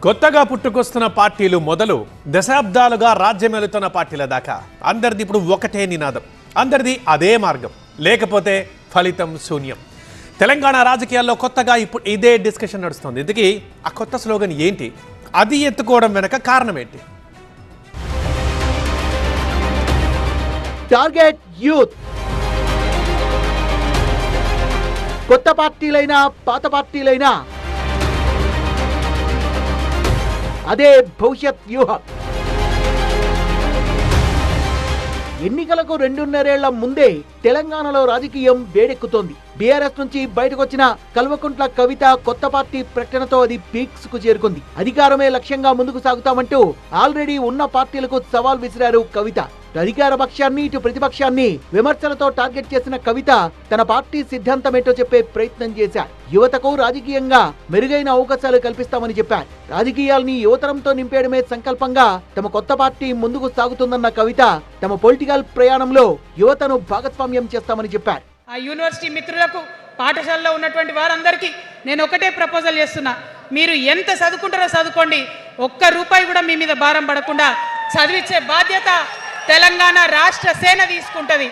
కొత్తగా పుట్టుకొస్తున్న పార్టీలు మొదలు దశాబ్దాలుగా రాజ్యమేలుతున్న పార్టీల దాకా అందరిది ఇప్పుడు ఒకటే నినాదం, అందరిది అదే మార్గం, లేకపోతే ఫలితం శూన్యం. తెలంగాణ రాజకీయాల్లో కొత్తగా ఇప్పుడు ఇదే డిస్కషన్ నడుస్తుంది. ఇందుకీ ఆ కొత్త స్లోగన్ ఏంటి, అది ఎత్తుకోవడం వెనక కారణం ఏంటి? Target youth. కొత్త పార్టీలైనా పాత పార్టీలైనా అదే భవిష్యత్ వ్యూహం. ఎన్నికలకు 2.5 ఏళ్ల ముందే తెలంగాణలో రాజకీయం వేడెక్కుతోంది. బీఆర్ఎస్ నుంచి బయటకు వచ్చిన కల్వకుంట్ల కవిత కొత్త పార్టీ ప్రకటనతో అది పీక్స్ కు చేరుకుంది. అధికారమే లక్ష్యంగా ముందుకు సాగుతామంటూ ఆల్రెడీ ఉన్న పార్టీలకు సవాల్ విసిరారు కవిత. అధికార పక్షాన్ని ఇటు ప్రతిపక్షాన్ని విమర్శలతో టార్గెట్ చేసిన కవిత తన పార్టీ సిద్ధాంతం ఏంటో చెప్పే ప్రయత్నం చేశారు. యువతకు రాజకీయంగా మెరుగైన అవకాశాలు కల్పిస్తామని చెప్పారు. రాజకీయాల్ని యువతరంతో నింపేయడమే సంకల్పంగా తమ కొత్త పార్టీ ముందుకు సాగుతుందన్న కవిత తమ పొలిటికల్ ప్రయాణంలో యువతను భాగస్వామ్యం చేస్తామని చెప్పారు. ఆ యూనివర్సిటీ మిత్రులకు, పాఠశాలలో ఉన్నటువంటి వారందరికీ నేను ఒకటే ప్రపోజల్ చేస్తున్నా, మీరు ఎంత చదువుకుంటారో చదువుకోండి, ఒక్క రూపాయి కూడా మీ మీద భారం పడకుండా చదివించే బాధ్యత తెలంగాణ రాష్ట్ర సేన తీసుకుంటుంది.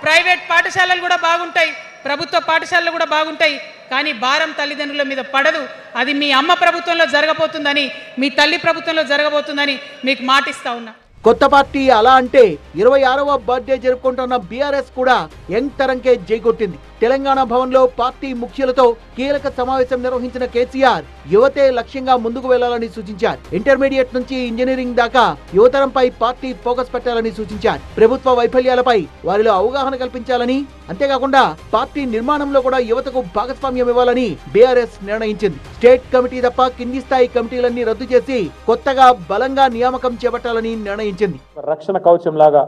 ప్రైవేట్ పాఠశాలలు కూడా బాగుంటాయి, ప్రభుత్వ పాఠశాలలు కూడా బాగుంటాయి, కానీ భారం తల్లిదండ్రుల మీద పడదు. అది మీ అమ్మ ప్రభుత్వంలో జరగబోతుందని, మీ తల్లి ప్రభుత్వంలో జరగబోతుందని మీకు మాటిస్తా ఉన్నా. కొత్త పార్టీ అలా అంటే 26వ బర్త్డే జరుపుకుంటున్న బీఆర్ఎస్ కూడా యంగ్ తరంకే జైకొట్టింది. తెలంగాణ భవన్లో పార్టీ ముఖ్యులతో కీలక సమావేశం నిర్వహించిన కేసీఆర్ యువతే లక్ష్యంగా ముందుకు వెళ్లాలని సూచించారు. ఇంటర్మీడియట్ నుంచి ఇంజనీరింగ్ దాకా యువతరంపై పార్టీ ఫోకస్ పెట్టాలని సూచించారు. ప్రభుత్వ వైఫల్యాలపై వారిలో అవగాహన కల్పించాలని, అంతేకాకుండా పార్టీ నిర్మాణంలో కూడా యువతకు భాగస్వామ్యం ఇవ్వాలని బీఆర్ఎస్ నిర్ణయించింది. స్టేట్ కమిటీ తప్ప కింది స్థాయి కమిటీలన్నీ రద్దు చేసి కొత్తగా బలంగా నియామకం చేపట్టాలని నిర్ణయించింది. రక్షణ కవచం లాగా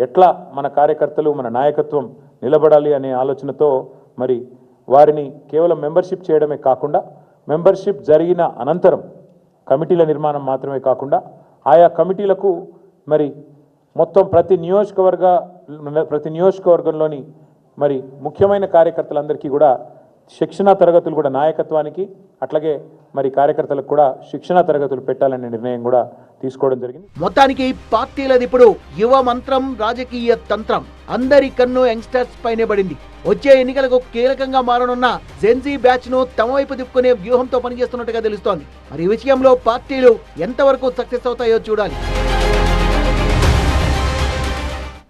ఎట్లా మన కార్యకర్తలు, మన నాయకత్వం నిలబడాలి అనే ఆలోచనతో మరి వారిని కేవలం మెంబర్షిప్ చేయడమే కాకుండా, మెంబర్షిప్ జరిగిన అనంతరం కమిటీల నిర్మాణం మాత్రమే కాకుండా ఆయా కమిటీలకు మరి మొత్తం ప్రతి నియోజకవర్గంలోని మరి ముఖ్యమైన కార్యకర్తలందరికీ కూడా శిక్షణా తరగతులు కూడా, నాయకత్వానికి అట్లాగే మరి కార్యకర్తలకు కూడా శిక్షణా తరగతులు పెట్టాలనే నిర్ణయం కూడా తీసుకోవడం జరిగింది. మొత్తానికి పార్టీలది ఇప్పుడు యువ మంత్రం, రాజకీయ తంత్రం. అందరి కన్ను యంగ్స్టర్స్ పైనే పడింది. వచ్చే ఎన్నికలకు కీలకంగా మారనున్న జెన్జీ బ్యాచ్ ను తమ వైపు తిప్పుకునే వ్యూహంతో పనిచేస్తున్నట్టుగా తెలుస్తోంది. మరి ఈ విషయంలో పార్టీలు ఎంతవరకు సక్సెస్ అవుతాయో చూడాలి.